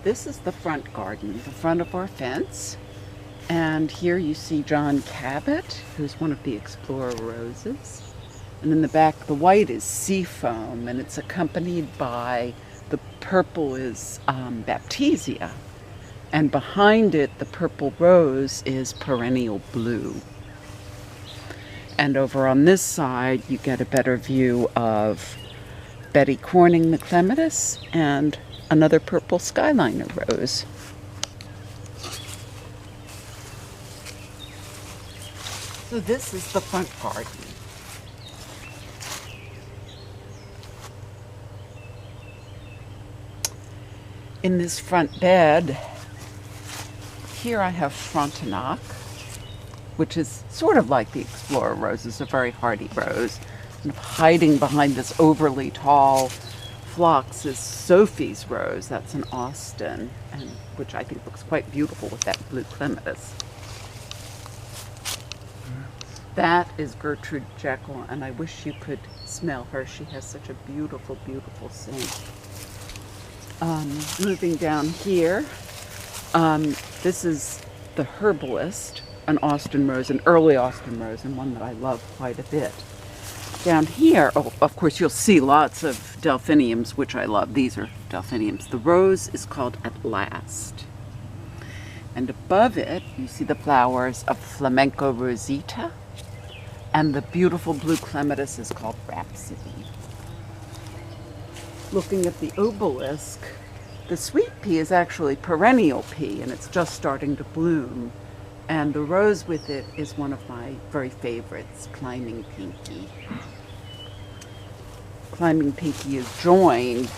This is the front garden, the front of our fence. And here you see John Cabot, who's one of the Explorer roses. And in the back, the white is Seafoam, and it's accompanied by the purple is Baptisia. And behind it, the purple rose is Perennial Blue. And over on this side, you get a better view of Betty Corning the clematis and another purple Skyliner rose. So this is the front garden. In this front bed, here I have Frontenac, which is sort of like the Explorer rose. It's a very hardy rose. And hiding behind this overly tall phlox is Sophie's rose. That's an Austin, and which I think looks quite beautiful with that blue clematis. That is Gertrude Jekyll, and I wish you could smell her. She has such a beautiful, beautiful scent. Moving down here, this is the Herbalist, an Austin rose, an early Austin rose, and one that I love quite a bit. Down here, oh, of course, you'll see lots of delphiniums, which I love. These are delphiniums. The rose is called At Last. And above it, you see the flowers of Flamenco Rosita, and the beautiful blue clematis is called Rhapsody. Looking at the obelisk, the sweet pea is actually perennial pea, and it's just starting to bloom. And the rose with it is one of my very favorites, Climbing Pinky. Climbing Pinky is joined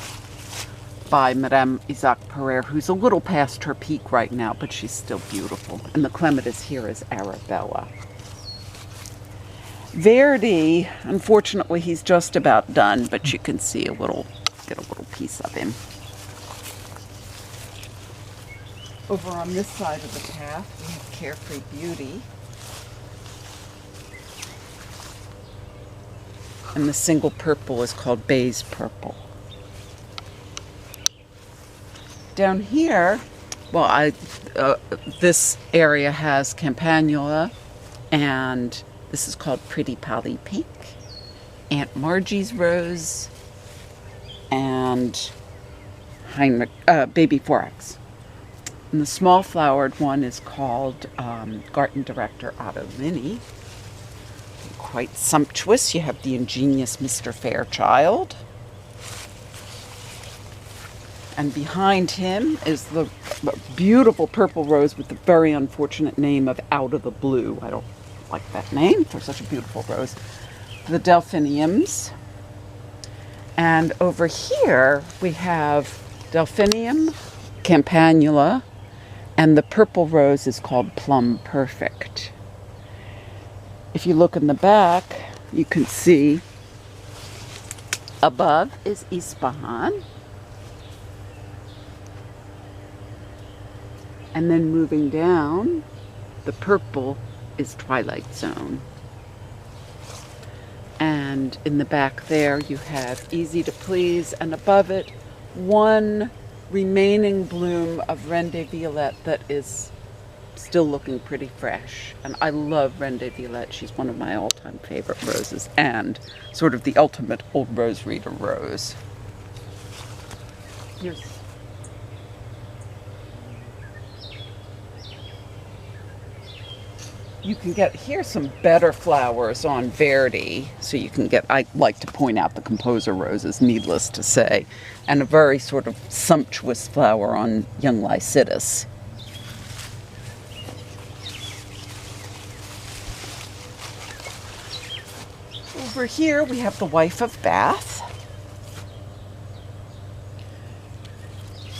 by Madame Isaac Pereire, who's a little past her peak right now, but she's still beautiful. And the clematis here is Arabella. Verdi, unfortunately, he's just about done, but you can see get a little piece of him. Over on this side of the path, we have Carefree Beauty. And the single purple is called Bays Purple. Down here, well, this area has Campanula, and this is called Pretty Polly Pink, Aunt Margie's Rose, and Baby Forax. And the small flowered one is called Garden Director Otto Linne. Quite sumptuous. You have the ingenious Mr. Fairchild. And behind him is the beautiful purple rose with the very unfortunate name of Out of the Blue. I don't like that name for such a beautiful rose. The delphiniums. And over here we have delphinium, campanula, and the purple rose is called Plum Perfect. If you look in the back, you can see above is Ispahan. And then moving down, the purple is Twilight Zone. And in the back there, you have Easy to Please, and above it, one remaining bloom of Reine de Violette that is still looking pretty fresh. And I love Reine de Violette. She's one of my all-time favorite roses, and sort of the ultimate old rose reader rose. Here's you can get here some better flowers on Verdi, so you can get, I like to point out the composer roses, needless to say, and a very sort of sumptuous flower on Young Lycidas. Over here we have the Wife of Bath.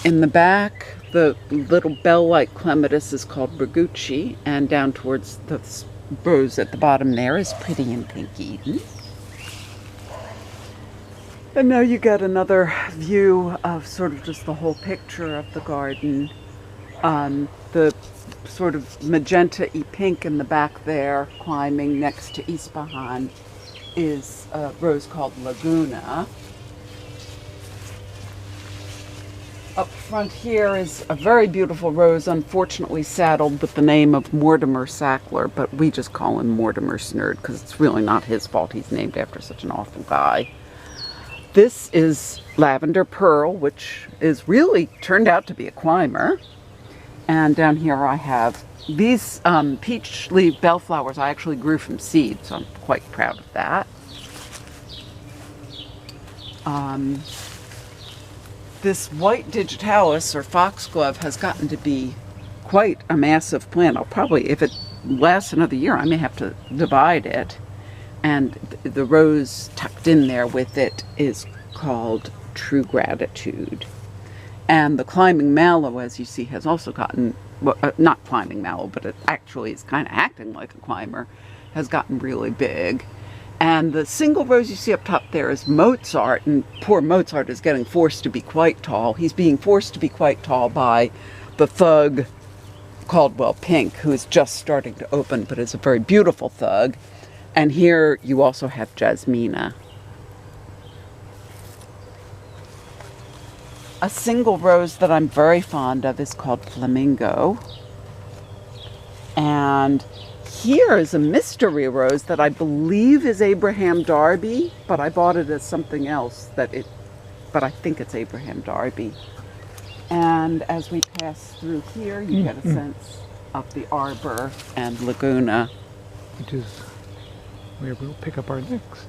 In the back, the little bell-like clematis is called Bergucci, and down towards the rose at the bottom there is Pretty and Pink Eden. And now you get another view of sort of just the whole picture of the garden. The sort of magenta-y pink in the back there, climbing next to Ispahan, is a rose called Laguna. Up front here is a very beautiful rose, unfortunately saddled with the name of Mortimer Sackler, but we just call him Mortimer Snerd because it's really not his fault he's named after such an awful guy. This is Lavender Pearl, which is really turned out to be a climber. And down here I have these peach leaf bellflowers I actually grew from seed, so I'm quite proud of that. This white digitalis, or foxglove, has gotten to be quite a massive plant. I'll probably, if it lasts another year, I may have to divide it. And the rose tucked in there with it is called True Gratitude. And the climbing mallow, as you see, has also gotten, well, not climbing mallow, but it actually is kind of acting like a climber, has gotten really big. And the single rose you see up top there is Mozart, and poor Mozart is getting forced to be quite tall. He's being forced to be quite tall by the thug Caldwell Pink, who is just starting to open, but is a very beautiful thug. And here you also have Jasmina. A single rose that I'm very fond of is called Flamingo. And here is a mystery rose that I believe is Abraham Darby, but I bought it as something else but I think it's Abraham Darby. And as we pass through here, you get a sense of the arbor and Laguna. Which is where we'll pick up our next